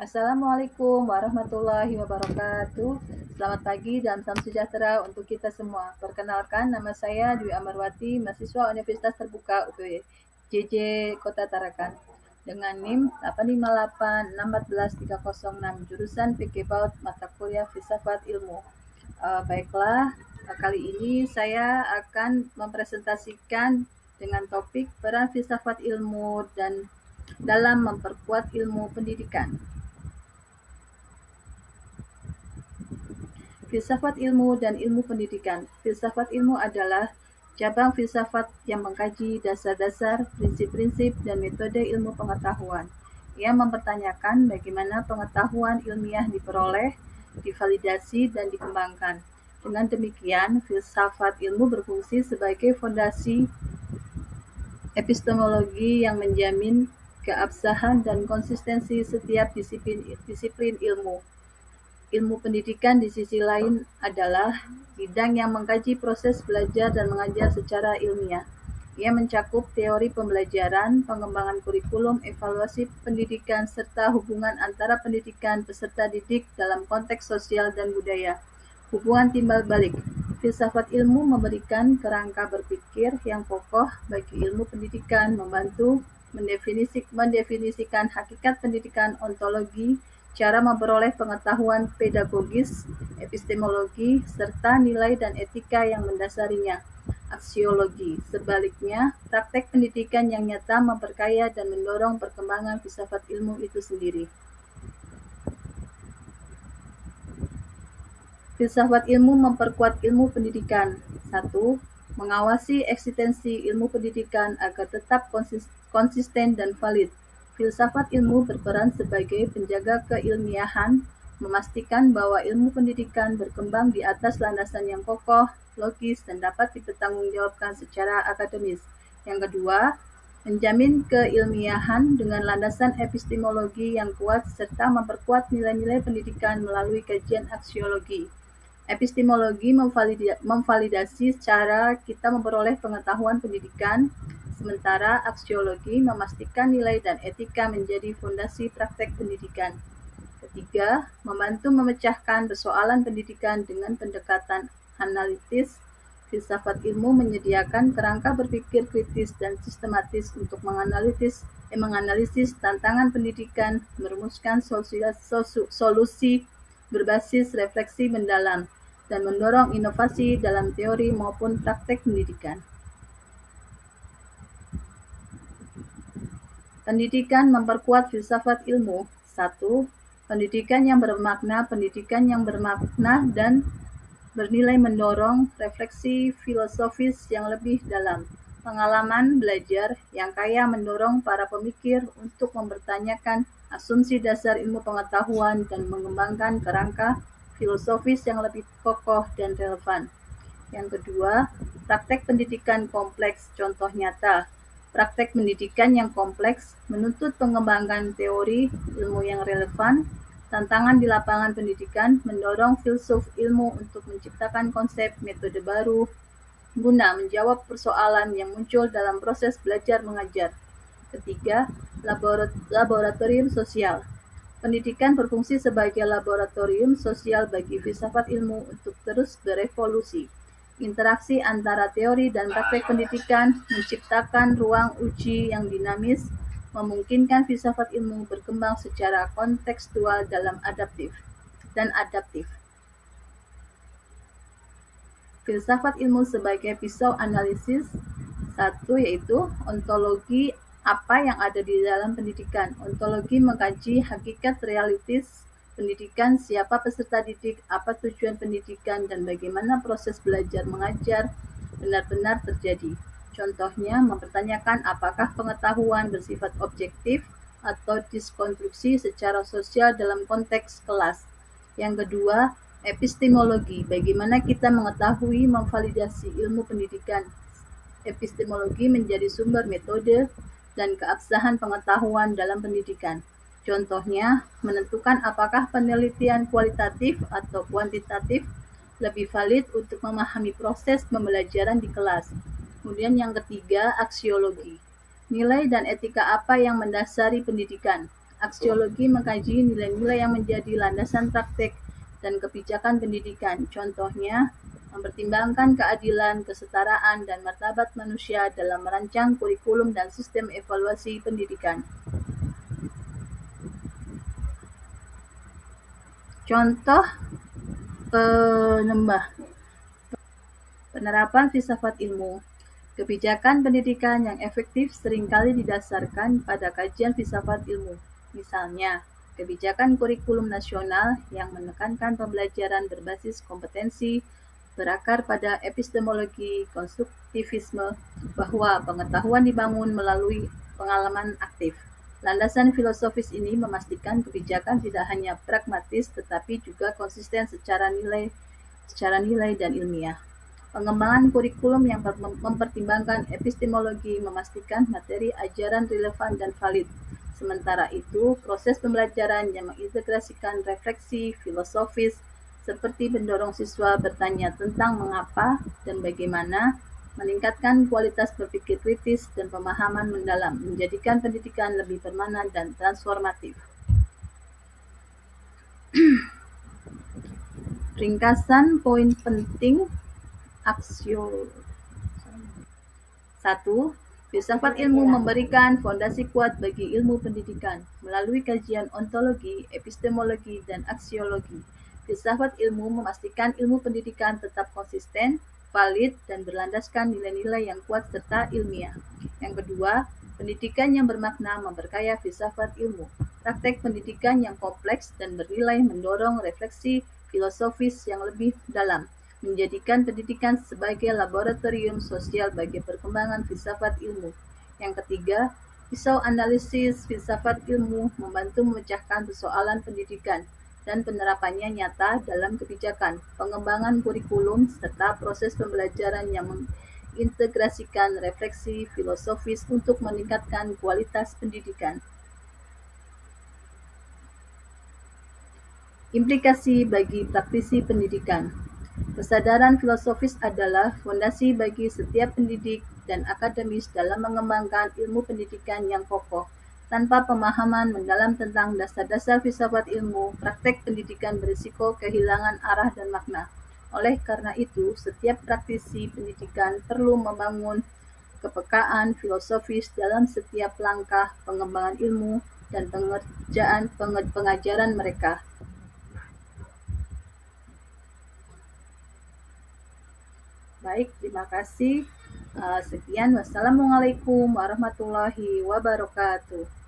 Assalamualaikum warahmatullahi wabarakatuh. Selamat pagi dan salam sejahtera untuk kita semua. Perkenalkan, nama saya Dwi Amarwati, mahasiswa Universitas Terbuka UPJJ Kota Tarakan. Dengan NIM 858614306, jurusan Fikih Paut, mata kuliah Filsafat Ilmu. Baiklah, kali ini saya akan mempresentasikan dengan topik peran filsafat ilmu dan dalam memperkuat ilmu pendidikan. Filsafat ilmu dan ilmu pendidikan. Filsafat ilmu adalah cabang filsafat yang mengkaji dasar-dasar, prinsip-prinsip, dan metode ilmu pengetahuan. Ia mempertanyakan bagaimana pengetahuan ilmiah diperoleh, divalidasi, dan dikembangkan. Dengan demikian, filsafat ilmu berfungsi sebagai fondasi epistemologi yang menjamin keabsahan dan konsistensi setiap disiplin ilmu. Ilmu pendidikan di sisi lain adalah bidang yang mengkaji proses belajar dan mengajar secara ilmiah. Ia mencakup teori pembelajaran, pengembangan kurikulum, evaluasi pendidikan, serta hubungan antara pendidikan peserta didik dalam konteks sosial dan budaya. Hubungan timbal balik. Filsafat ilmu memberikan kerangka berpikir yang kokoh bagi ilmu pendidikan, membantu mendefinisikan hakikat pendidikan, ontologi, cara memperoleh pengetahuan pedagogis, epistemologi, serta nilai dan etika yang mendasarinya, aksiologi. Sebaliknya, praktek pendidikan yang nyata memperkaya dan mendorong perkembangan filsafat ilmu itu sendiri. Filsafat ilmu memperkuat ilmu pendidikan. 1. Mengawasi eksistensi ilmu pendidikan agar tetap konsisten dan valid. Filsafat ilmu berperan sebagai penjaga keilmiahan, memastikan bahwa ilmu pendidikan berkembang di atas landasan yang kokoh, logis, dan dapat dipertanggungjawabkan secara akademis. Yang kedua, menjamin keilmiahan dengan landasan epistemologi yang kuat serta memperkuat nilai-nilai pendidikan melalui kajian aksiologi. Epistemologi memvalidasi cara kita memperoleh pengetahuan pendidikan, sementara aksiologi memastikan nilai dan etika menjadi fondasi praktek pendidikan. Ketiga, membantu memecahkan persoalan pendidikan dengan pendekatan analitis. Filsafat ilmu menyediakan kerangka berpikir kritis dan sistematis untuk menganalisis tantangan pendidikan, merumuskan solusi berbasis refleksi mendalam, dan mendorong inovasi dalam teori maupun praktek pendidikan. Pendidikan memperkuat filsafat ilmu. 1. Pendidikan yang bermakna dan bernilai mendorong refleksi filosofis yang lebih dalam. Pengalaman belajar yang kaya mendorong para pemikir untuk mempertanyakan asumsi dasar ilmu pengetahuan dan mengembangkan kerangka filosofis yang lebih kokoh dan relevan. Yang kedua, praktek pendidikan kompleks. Contoh nyata, praktek pendidikan yang kompleks menuntut pengembangan teori ilmu yang relevan. Tantangan di lapangan pendidikan mendorong filsuf ilmu untuk menciptakan konsep metode baru guna menjawab persoalan yang muncul dalam proses belajar mengajar. Ketiga, laboratorium sosial. Pendidikan berfungsi sebagai laboratorium sosial bagi filsafat ilmu untuk terus berevolusi. Interaksi antara teori dan praktek pendidikan menciptakan ruang uji yang dinamis, memungkinkan filsafat ilmu berkembang secara kontekstual dalam adaptif. Filsafat ilmu sebagai pisau analisis. 1. Yaitu ontologi apa yang ada di dalam pendidikan. Ontologi mengkaji hakikat realitis pendidikan, siapa peserta didik, apa tujuan pendidikan, dan bagaimana proses belajar mengajar benar-benar terjadi. Contohnya, mempertanyakan apakah pengetahuan bersifat objektif atau diskonstruksi secara sosial dalam konteks kelas. Yang kedua, epistemologi, bagaimana kita mengetahui memvalidasi ilmu pendidikan. Epistemologi menjadi sumber metode dan keabsahan pengetahuan dalam pendidikan. Contohnya, menentukan apakah penelitian kualitatif atau kuantitatif lebih valid untuk memahami proses pembelajaran di kelas. Kemudian yang ketiga, aksiologi. Nilai dan etika apa yang mendasari pendidikan? Aksiologi mengkaji nilai-nilai yang menjadi landasan praktek dan kebijakan pendidikan. Contohnya, mempertimbangkan keadilan, kesetaraan, dan martabat manusia dalam merancang kurikulum dan sistem evaluasi pendidikan. Contoh penerapan filsafat ilmu. Kebijakan pendidikan yang efektif seringkali didasarkan pada kajian filsafat ilmu. Misalnya, kebijakan kurikulum nasional yang menekankan pembelajaran berbasis kompetensi, berakar pada epistemologi konstruktivisme, bahwa pengetahuan dibangun melalui pengalaman aktif. Landasan filosofis ini memastikan kebijakan tidak hanya pragmatis tetapi juga konsisten secara nilai dan ilmiah. Pengembangan kurikulum yang mempertimbangkan epistemologi memastikan materi ajaran relevan dan valid. Sementara itu, proses pembelajaran yang mengintegrasikan refleksi filosofis seperti mendorong siswa bertanya tentang mengapa dan bagaimana, meningkatkan kualitas berpikir kritis dan pemahaman mendalam, menjadikan pendidikan lebih permanen dan transformatif. Ringkasan poin penting aksiologi. 1. Filsafat ilmu memberikan fondasi kuat bagi ilmu pendidikan melalui kajian ontologi, epistemologi, dan aksiologi. Filsafat ilmu memastikan ilmu pendidikan tetap konsisten, valid, dan berlandaskan nilai-nilai yang kuat serta ilmiah. Yang kedua, pendidikan yang bermakna memperkaya filsafat ilmu. Praktek pendidikan yang kompleks dan bernilai mendorong refleksi filosofis yang lebih dalam, menjadikan pendidikan sebagai laboratorium sosial bagi perkembangan filsafat ilmu. Yang ketiga, pisau analisis filsafat ilmu membantu memecahkan persoalan pendidikan dan penerapannya nyata dalam kebijakan, pengembangan kurikulum, serta proses pembelajaran yang mengintegrasikan refleksi filosofis untuk meningkatkan kualitas pendidikan. Implikasi bagi praktisi pendidikan. Kesadaran filosofis adalah fondasi bagi setiap pendidik dan akademis dalam mengembangkan ilmu pendidikan yang kokoh. Tanpa pemahaman mendalam tentang dasar-dasar filsafat ilmu, praktek pendidikan berisiko kehilangan arah dan makna. Oleh karena itu, setiap praktisi pendidikan perlu membangun kepekaan filosofis dalam setiap langkah pengembangan ilmu dan pengajaran mereka. Baik, terima kasih. Sekian, wassalamualaikum warahmatullahi wabarakatuh.